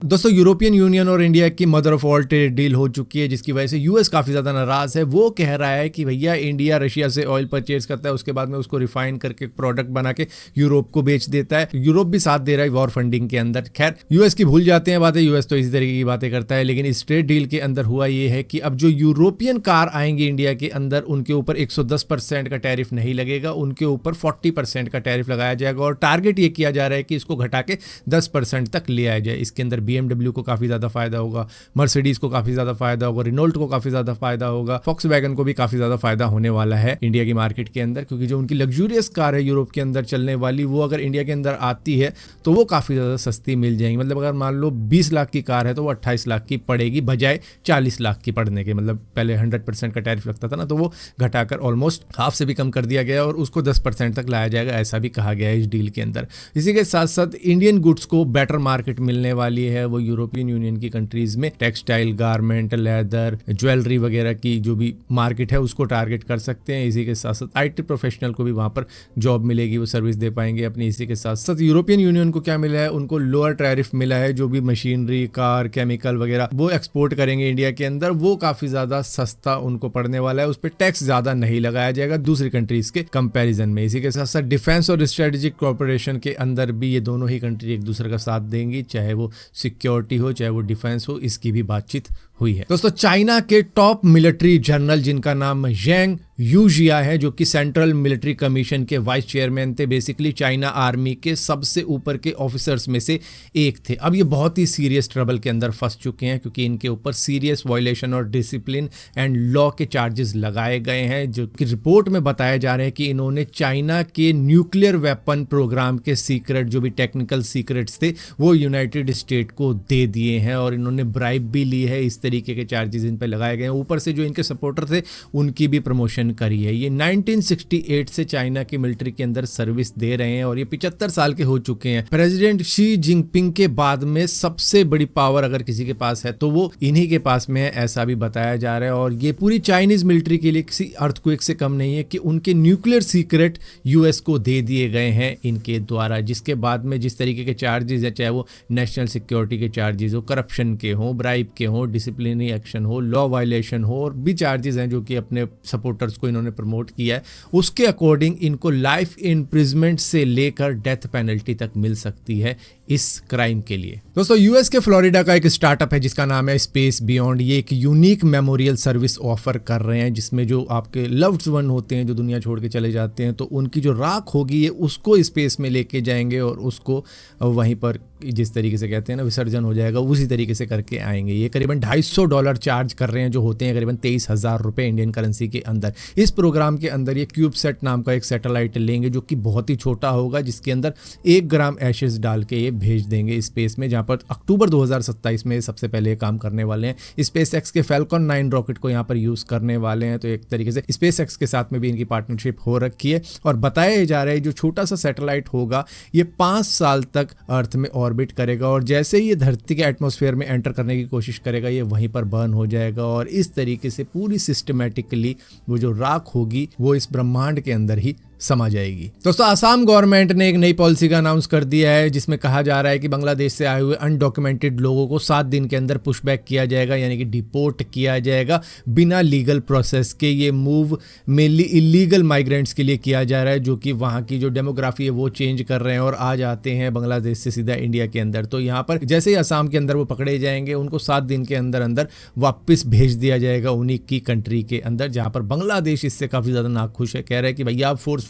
दोस्तों European union और India की mother of all trade deal हो चुकी है, जिसकी वजह से यूएस काफ़ी ज़्यादा नाराज़ है। वो कह रहा है कि भैया इंडिया रशिया से ऑयल परचेज करता है, उसके बाद में उसको रिफाइन करके प्रोडक्ट बना के यूरोप को बेच देता है। यूरोप भी साथ दे रहा है वॉर फंडिंग के अंदर। खैर यूएस की भूल जाते हैं बातें, यूएस तो इसी तरीके की बातें करता है। लेकिन इस ट्रेड डील के अंदर हुआ ये है कि अब जो यूरोपियन कार आएंगी इंडिया के अंदर, उनके ऊपर 110% का टैरिफ नहीं लगेगा, उनके ऊपर 40% का टैरिफ लगाया जाएगा। और टारगेट ये किया जा रहा है कि इसको घटा के 10% तक ले आया जाए। इसके अंदर BMW को काफ़ी ज़्यादा फायदा होगा, मर्सिडीज को काफ़ी ज़्यादा फायदा होगा, रिनोल्ट को काफ़ी ज़्यादा फायदा होगा, फॉक्सवैगन को भी काफ़ी ज़्यादा फायदा होने वाला है इंडिया की मार्केट के अंदर। क्योंकि जो उनकी लग्जूरियस कार है यूरोप के अंदर चलने वाली, वो अगर इंडिया के अंदर आती है तो वो काफ़ी ज़्यादा सस्ती मिल जाएंगी। मतलब अगर मान लो 20 लाख की कार है तो वो 28 लाख की पड़ेगी, बजाय 40 लाख की पड़ने के। मतलब पहले 100% का टैरिफ लगता था ना, तो वो घटाकर ऑलमोस्ट हाफ से भी कम कर दिया गया और उसको 10% तक लाया जाएगा, ऐसा भी कहा गया है इस डील के अंदर। इसी के साथ साथ इंडियन गुड्स को बेटर मार्केट मिलने वाली है। वो यूरोपियन यूनियन की कंट्रीज में टेक्सटाइल, गारमेंट, लेदर, ज्वेलरी वगैरह की जो भी मार्केट है उसको टारगेट कर सकते हैं। इसी के साथ साथ IT प्रोफेशनल को भी वहां पर जॉब मिलेगी, वो सर्विस दे पाएंगे अपनी। इसी के साथ साथ यूरोपियन यूनियन को क्या मिला है, उनको लोअर टैरिफ मिला है। जो भी मशीनरी, कार, केमिकल वगैरह वो एक्सपोर्ट करेंगे इंडिया के अंदर, वो काफी ज्यादा सस्ता उनको पड़ने वाला है। उस पर टैक्स ज्यादा नहीं लगाया जाएगा दूसरी कंट्रीज के कंपैरिजन में। इसी के साथ साथ डिफेंस और स्ट्रेटेजिक कॉर्पोरेशन के अंदर भी ये दोनों ही कंट्री एक दूसरे का साथ देंगी, चाहे वो सिक्योरिटी हो चाहे वो डिफेंस हो, इसकी भी बातचीत हुई है। दोस्तों चाइना के टॉप मिलिट्री जनरल, जिनका नाम येंग यूजिया है, जो कि सेंट्रल मिलिट्री कमीशन के वाइस चेयरमैन थे, बेसिकली चाइना आर्मी के सबसे ऊपर के ऑफिसर्स में से एक थे। अब ये बहुत ही सीरियस ट्रबल के अंदर फंस चुके हैं, क्योंकि इनके ऊपर सीरियस वायलेशन और डिसिप्लिन एंड लॉ के चार्जेस लगाए गए हैं। जो कि रिपोर्ट में बताया जा रहे हैं कि इन्होंने चाइना के न्यूक्लियर वेपन प्रोग्राम के सीक्रेट, जो भी टेक्निकल सीक्रेट्स थे, वो यूनाइटेड स्टेट को दे दिए हैं और इन्होंने ब्राइब भी ली है। इस तरीके के चार्जेस इन पर लगाए गए हैं। ऊपर से जो इनके सपोर्टर थे उनकी भी प्रमोशन करी है। ये 1968 से चाइना की मिलिट्री के अंदर सर्विस दे रहे हैं और ये 75 साल के हो चुके हैं। प्रेसिडेंट शी जिनपिंग के बाद में सबसे बड़ी पावर अगर किसी के पास है तो वो इन्हीं के पास में है, ऐसा भी बताया जा रहा है। और ये पूरी चाइनीज मिलिट्री के लिए किसी अर्थक्वेक से कम नहीं है कि उनके न्यूक्लियर सीक्रेट यूएस को दे दिए गए हैं इनके द्वारा, जिसके बाद में जिस तरीके के चार्जेस है, चाहे वो नेशनल सिक्योरिटी के चार्जेस हो, करप्शन के हो, ब्राइब के हो, डिसिप्लिनरी एक्शन हो, लॉ वायलेशन हो, और भी चार्जेस हैं जो कि अपने सपोर्टर्स को इन्होंने प्रमोट किया है, उसके अकॉर्डिंग इनको लाइफ इम्प्रिजमेंट से लेकर डेथ पेनल्टी तक मिल सकती है इस क्राइम के लिए। दोस्तों यूएस के फ्लोरिडा का एक स्टार्टअप है जिसका नाम है स्पेस बियॉन्ड। ये एक यूनिक मेमोरियल सर्विस ऑफर कर रहे हैं, जिसमें जो आपके लव्ड वन होते हैं जो दुनिया छोड़ के चले जाते हैं, तो उनकी जो राख होगी ये उसको स्पेस में लेके जाएंगे और उसको वहीं पर जिस तरीके से कहते हैं ना विसर्जन हो जाएगा, उसी तरीके से करके आएंगे। ये करीबन $250 चार्ज कर रहे हैं, जो होते हैं करीबन 23,000 रुपये इंडियन करेंसी के अंदर। इस प्रोग्राम के अंदर ये क्यूबसेट नाम का एक सैटेलाइट लेंगे जो कि बहुत ही छोटा होगा, जिसके अंदर 1 ग्राम एशेस डाल के ये भेज देंगे स्पेस में, जहां पर अक्टूबर 2027 में सबसे पहले काम करने वाले हैं। स्पेस एक्स के फैल्कॉन 9 रॉकेट को यहाँ पर यूज करने वाले हैं। तो एक तरीके से स्पेस एक्स के साथ में भी इनकी पार्टनरशिप हो रखी है और बताया जा रहा है जो छोटा सा सैटेलाइट होगा ये 5 साल तक अर्थ में ऑर्बिट करेगा और जैसे ही ये धरती के एटमॉस्फेयर में एंटर करने की कोशिश करेगा ये वहीं पर बर्न हो जाएगा और इस तरीके से पूरी सिस्टमैटिकली वो जो राख होगी वो इस ब्रह्मांड के अंदर ही समा जाएगी। दोस्तों आसाम गवर्नमेंट ने एक नई पॉलिसी का अनाउंस कर दिया है, जिसमें कहा जा रहा है कि बांग्लादेश से आए हुए अनडॉक्यूमेंटेड लोगों को 7 दिन के अंदर पुशबैक किया जाएगा, यानी कि डिपोर्ट किया जाएगा बिना लीगल प्रोसेस के। ये मूव मेनली इलीगल माइग्रेंट्स के लिए किया जा रहा है, जो कि वहाँ की जो डेमोग्राफी है वो चेंज कर रहे हैं और आ जाते हैं बांग्लादेश से सीधा इंडिया के अंदर। तो यहाँ पर जैसे ही आसाम के अंदर वो पकड़े जाएंगे उनको 7 दिन के अंदर अंदर वापस भेज दिया जाएगा उन्हीं की कंट्री के अंदर, जहाँ पर बांग्लादेश इससे काफ़ी ज़्यादा नाखुश है। कह रहे हैं कि भैया आप फोर्सफुली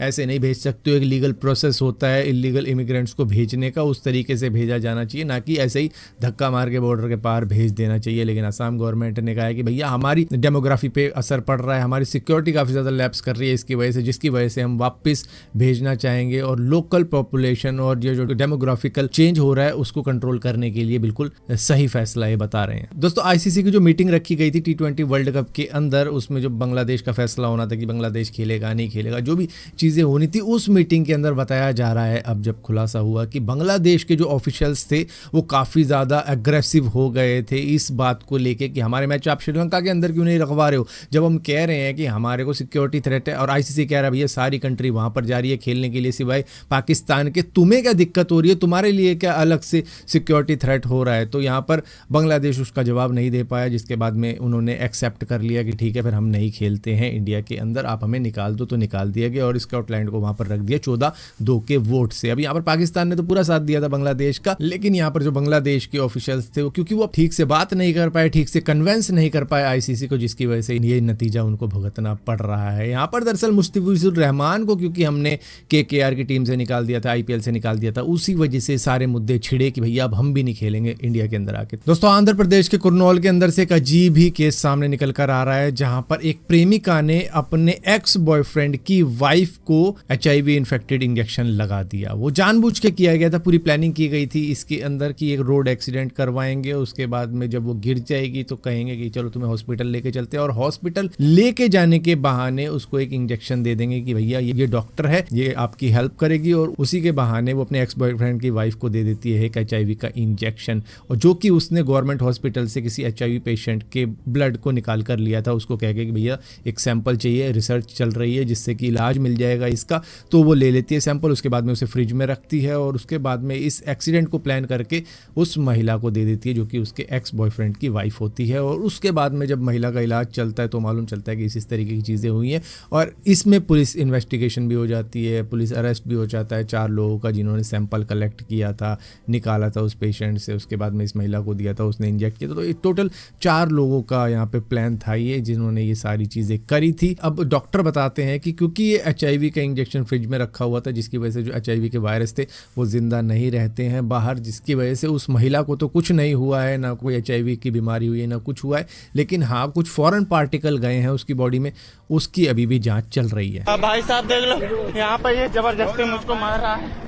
ऐसे नहीं भेज सकते हो, एक लीगल प्रोसेस होता है इलीगल इमिग्रेंट्स को भेजने का, उस तरीके से भेजा जाना चाहिए, ना कि ऐसे ही धक्का मार के बॉर्डर के पार भेज देना चाहिए। लेकिन असम गवर्नमेंट ने कहा है कि भैया हमारी डेमोग्राफी पे असर पड़ रहा है, हमारी सिक्योरिटी काफ़ी ज़्यादा लैप्स कर रही है इसकी वजह से, जिसकी वजह से हम वापस भेजना चाहेंगे और लोकल पॉपुलेशन और जो डेमोग्राफिकल चेंज हो रहा है उसको कंट्रोल करने के लिए बिल्कुल सही फैसला ये बता रहे हैं। दोस्तों ICC की जो मीटिंग रखी गई थी T20 वर्ल्ड कप के अंदर, उसमें जो बांग्लादेश का फैसला होना था कि बांग्लादेश खेलेगा नहीं खेलेगा, जो भी चीज़ें होनी थी उस मीटिंग के अंदर बताया जा रहा है, अब जब खुलासा हुआ कि बांग्लादेश के जो ऑफिशियल्स थे वो काफ़ी ज़्यादा एग्रेसिव हो गए थे इस बात को लेके कि हमारे मैच आप श्रीलंका के अंदर क्यों नहीं रखवा रहे हो, जब हम कह रहे हैं कि हमारे को सिक्योरिटी थ्रेट है और आईसीसी कह रहा है भैया सारी कंट्री वहाँ पर जा रही है खेलने के लिए सिवाय पाकिस्तान के, तुम्हें क्या दिक्कत हो रही है, तुम्हारे लिए क्या अलग से सिक्योरिटी थ्रेट हो रहा है। तो यहाँ पर बांग्लादेश उसका जवाब नहीं दे पाया, जिसके बाद में उन्होंने एक्सेप्ट कर लिया कि ठीक है फिर हम नहीं खेलते हैं इंडिया के अंदर, आप हमें निकाल दो। तो निकाल दिया गया और स्कॉटलैंड को वहाँ पर रख दिया 14-2 के वोट से। अब यहाँ पर पाकिस्तान ने तो पूरा साथ दिया था बांग्लादेश का, लेकिन यहाँ पर जो बांग्लादेश के ऑफिशियल्स थे वो क्योंकि वो ठीक से बात नहीं कर पाए, ठीक से कन्वेंस नहीं कर पाए आईसीसी को, जिसकी वजह से ये नतीजा उनको भुगतना पड़ रहा है। यहाँ पर दरअसल मुस्तफिजुर रहमान को क्योंकि हमने केकेआर की टीम से निकाल दिया था, आईपीएल से निकाल दिया था, उसी वजह से सारे मुद्दे छिड़े कि भैया अब हम भी नहीं खेलेंगे इंडिया के अंदर आके। दोस्तों आंध्र प्रदेश के कुरनौल के अंदर से एक अजीब ही केस सामने निकल कर आ रहा है, जहां पर एक प्रेमिका ने अपने एक्स बॉयफ्रेंड की वाइफ को HIV इन्फेक्टेड इंजेक्शन लगा दिया। वो जानबूझ के किया गया था, पूरी प्लानिंग की गई थी इसके अंदर कि एक रोड एक्सीडेंट करवाएंगे, उसके बाद में जब वो गिर जाएगी तो कहेंगे कि चलो तुम्हें हॉस्पिटल लेके चलते हैं, और हॉस्पिटल लेके जाने के बहाने उसको एक इंजेक्शन दे देंगे कि भैया ये डॉक्टर है, ये आपकी हेल्प करेगी, और उसी के बहाने वो अपने एक्स बॉयफ्रेंड की वाइफ को दे देती है एक HIV का इंजेक्शन, और जो कि उसने गवर्नमेंट हॉस्पिटल से किसी HIV पेशेंट के ब्लड को निकाल कर लिया था, उसको कह के कि भैया एक सैंपल चाहिए, रिसर्च चल रही है जिससे कि इलाज मिल जाएगा इसका। तो वो ले लेती है सैंपल, उसके बाद में उसे फ्रिज में रखती है और उसके बाद में इस एक्सीडेंट को प्लान करके उस महिला को दे देती है जो कि उसके एक्स बॉयफ्रेंड की वाइफ होती है। और उसके बाद में जब महिला का इलाज चलता है तो मालूम चलता है कि इस तरीके की चीज़ें हुई हैं, और इसमें पुलिस इन्वेस्टिगेशन भी हो जाती है, पुलिस अरेस्ट भी हो जाता है 4 लोगों का जिन्होंने सैंपल कलेक्ट किया था, निकाला था उस पेशेंट से, उसके बाद में इस महिला को दिया था, उसने इंजेक्ट किया था। तो टोटल 4 लोगों का यहाँ पे प्लान था ये, जिन्होंने ये सारी चीज़ें करी थी। अब डॉक्टर बताते हैं कि क्योंकि ये HIV का इंजेक्शन फ्रिज में रखा हुआ था, जिसकी वजह से जो HIV के वायरस थे वो जिंदा नहीं रहते हैं बाहर, जिसकी वजह से उस महिला को तो कुछ नहीं हुआ है, ना कोई HIV की बीमारी हुई है, ना कुछ हुआ है, लेकिन हाँ कुछ फॉरेन पार्टिकल गए हैं उसकी बॉडी में, उसकी अभी भी जांच चल रही है। भाई साहब देख लो यहाँ पर ये जबरदस्ती मुझको मार रहा है।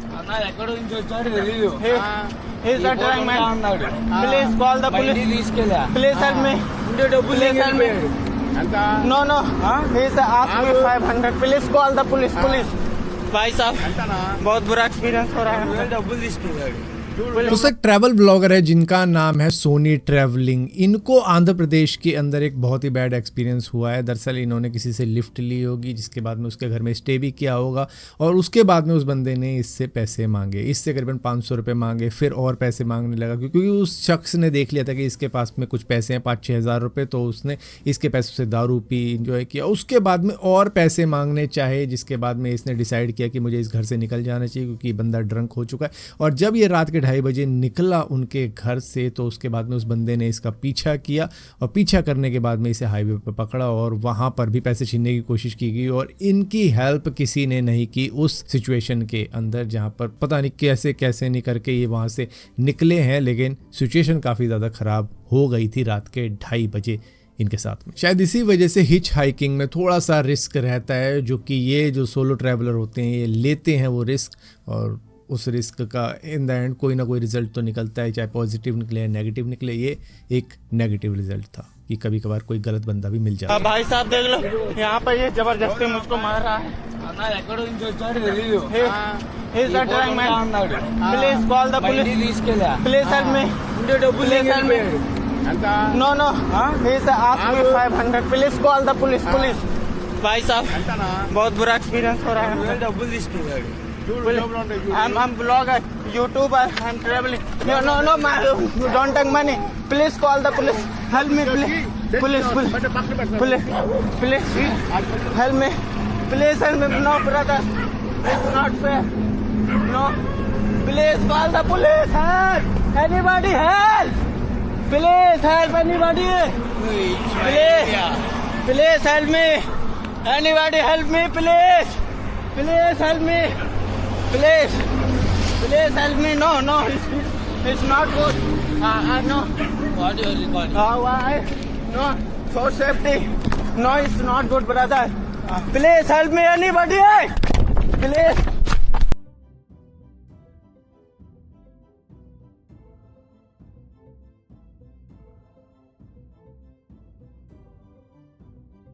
Please call the police, please help me, please help me. No no, he asked me 500, please call the police, police. भाई साहब बहुत बुरा एक्सपीरियंस हो रहा है। दोस्तों एक ट्रैवल ब्लॉगर है जिनका नाम है सोनी ट्रैवलिंग, इनको आंध्र प्रदेश के अंदर एक बहुत ही बैड एक्सपीरियंस हुआ है। दरअसल इन्होंने किसी से लिफ्ट ली होगी, जिसके बाद में उसके घर में स्टे भी किया होगा, और उसके बाद में उस बंदे ने इससे पैसे मांगे, इससे करीबन 500 रुपये मांगे, फिर और पैसे मांगने लगा क्योंकि उस शख्स ने देख लिया था कि इसके पास में कुछ पैसे हैं 5-6 हज़ार रुपये, तो उसने इसके पैसों से दारू पी, इंजॉय किया, उसके बाद में और पैसे मांगने चाहे, जिसके बाद में इसने डिसाइड किया कि मुझे इस घर से निकल जाना चाहिए क्योंकि बंदा ड्रंक हो चुका है। और जब ये रात के 2:30 बजे निकला उनके घर से, तो उसके बाद में उस बंदे ने इसका पीछा किया, और पीछा करने के बाद में इसे हाईवे पर पकड़ा और वहाँ पर भी पैसे छीनने की कोशिश की गई, और इनकी हेल्प किसी ने नहीं की उस सिचुएशन के अंदर, जहाँ पर पता नहीं कैसे कैसे नहीं करके ये वहाँ से निकले हैं, लेकिन सिचुएशन काफ़ी ज़्यादा ख़राब हो गई थी रात के 2:30 बजे इनके साथ में। शायद इसी वजह से हिच हाइकिंग में थोड़ा सा रिस्क रहता है, जो कि ये जो सोलो ट्रैवलर होते हैं ये लेते हैं वो रिस्क, और उस रिस्क का इन द एंड कोई ना कोई रिजल्ट तो निकलता है, चाहे पॉजिटिव निकले या नेगेटिव निकले। ये एक नेगेटिव रिजल्ट था कि कभी कभार कोई गलत बंदा भी मिल जाता है। भाई साहब देख लो यहाँ पर ये जबरदस्ती मुझको मार रहा है। Please call the police, please help me, please help me. No no, he asked me 500, please call the police, police. भाई साहब बहुत बुरा एक्सपीरियंस हो रहा है। I'm blogger, YouTuber, I'm traveling. No, you don't take money. Please call the police. Help me, please. Police. Please, help me. Please help me. No, brother, it's not fair. No, please call the police. Help! Anybody help! Please help anybody. Please help me. Anybody help me, please. Please help me. Please help me. No, it's not good. No. What you are recording? Why? No, for safety. No, it's not good, brother. Please help me, anybody. Please.